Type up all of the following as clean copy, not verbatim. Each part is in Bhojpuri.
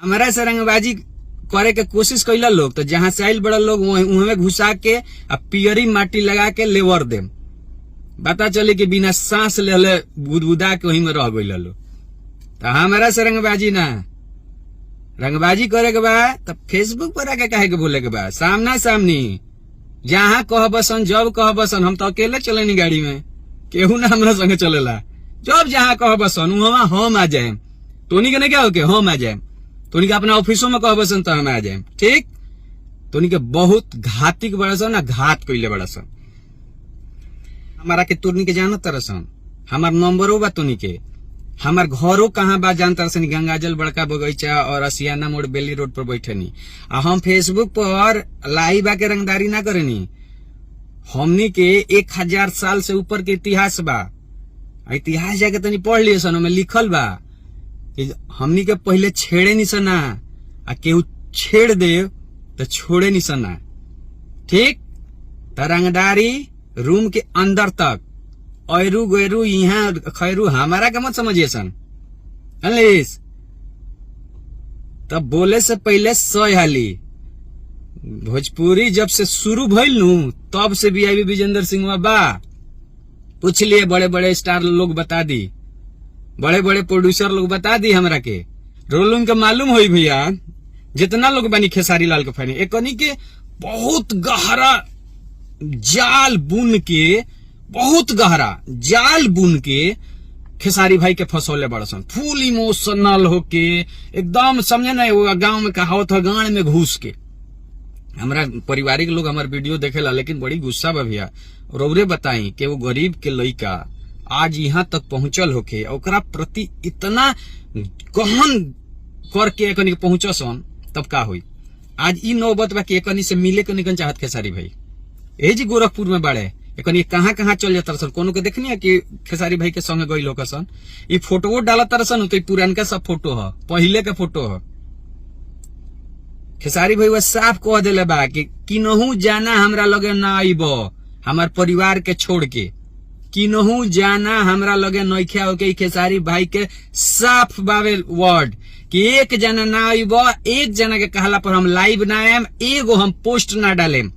हमारा से रंगबाजी करे के कोशिश कैला लोग तो जहां से आइल बड़ा लोग वहीं घुसा के आ पियरी माटी लगा के लेवर दे, पता चले कि बिना सांस ले बुदबुदा के वहीं में रह गई लो। तो हमारा से रंगबाजी ना, रंगबाजी करे के बा तब फेसबुक पर आके कहे के बोले के बा, सामना सामनी जहां कह बसन जब कह बसन। हम तो अकेले चले गाड़ी में, केहू ना हमरा संगे चलेला। जब जहां कह बसन वहां हम आ जाए, तोनी के नहीं क्या हो के हम आ जाए, तोनी के अपना ऑफिसों में कह बसन तो हम आ जाए। ठीक, तोनी के बहुत घातिक बड़ा सन ना, घात कैले बड़ा सन। हमारा के तोनी के जानत तरसन, हमार नंबरो बा तोनी के, हमार घरों कहाँ बा जानता रसन, गंगाजल बड़का बगीचा और असियाना मोड़ बेली रोड पर बैठनी। आ हम फेसबुक पर लाइव आके रंगदारी ना करेनी। हमनी के 1000 साल से ऊपर के इतिहास बा, इतिहास जाके तनी पढ़ लिए सन, में लिखल बा कि हमनी के पहले छेड़े नहीं सना, आ केहू छेड़ दे तो छोड़े नहीं सना। ठीक, तो रंगदारी रूम के अंदर तक, ऐरू गैरू यहाँ खैरू हमारा के मत समझिए सन। अनलिस तब बोले से पहले सहाली भोजपुरी जब से शुरू भइल नू तब से वीआईपी विजेंद्र सिंह बा। पूछ लिए बड़े बड़े स्टार लोग बता दी, बड़े बड़े प्रोड्यूसर लोग बता दी हमरा के, रोल के मालूम होई भैया। जितना लोग बनी खेसारी लाल के फैनी एकनी के बहुत गहरा जाल बुन के, बहुत गहरा जाल बुन के खेसारी भाई के फसौले बड़सन, फुल इमोशनल होके एकदम समझे ना। वो गांव में कहावत है गांड में घुस के। हमारा पारिवारिक लोग हमारे वीडियो देखेला, लेकिन बड़ी गुस्सा बा भैया। रौरे बताई कि वो गरीब के लइका आज यहाँ तक पहुंचल होके, ओकरा प्रति इतना गहन करके एकनी पहुंचसन, तब का हुई। आज ई नौबत बा कि एकनी से मिले के निकन चाहत खेसारी भाई। ए जी गोरखपुर में बाड़े, एकनी कहाँ कहाँ चल जाता सन। कोनो के देखनी है कि खेसारी भाई के संगे गई लोग सन, ई फोटो डाला तरसन तो पुरानका सब फोटो है, पहले के फोटो है। खेसारी भाई वह साफ कह दिले बा कि किनहू जाना हमरा लगे ना आइब, हमार परिवार के छोड़ के किनहू जाना हमरा लगे नइखे होके। खेसारी भाई के साफ बावे वर्ड कि एक जना ना आइब, एक जना के कहला पर हम लाइव ना आएम, एगो हम पोस्ट ना डालेम।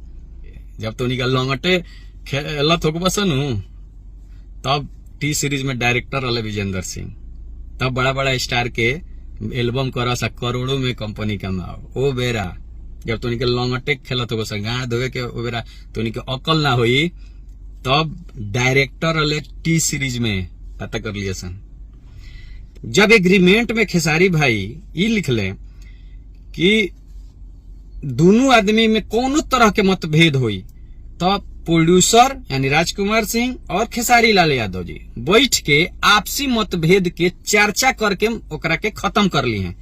जब तो निकल लंगटे खेला थोक बसन तब टी सीरीज में डायरेक्टर रहे विजेंद्र सिंह, तब बड़ा बड़ा स्टार के एल्बम करा सा करोड़ों में कंपनी कमाओ। ओ बेरा जब तो निकल लंगटे खेला थोक बसन गाड़ धोवे के, ओ बेरा तो निकल अकल ना हुई, तब डायरेक्टर रहे टी सीरीज में, पता कर लिया सन। जब एग्रीमेंट में खेसारी भाई ये लिख ले कि दोनों आदमी में कोनो तरह के मतभेद हुई, तब प्रोड्यूसर यानी राजकुमार सिंह और खेसारी लाल यादव जी बैठ के आपसी मतभेद के चर्चा करके ओकरा के खत्म कर ली हैं।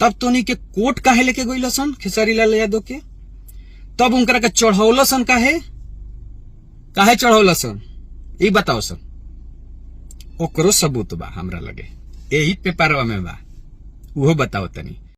तब तोनी के कोर्ट काहे लेके गई सन खेसारी लाल यादव के, तब उनकरा के चढ़ौल सन, काहे चढ़ौल सन ये बताओ सन। ओकरो सबूत बा हमरा लगे, यही पेपरवा में बा, उहो बताओ तनी।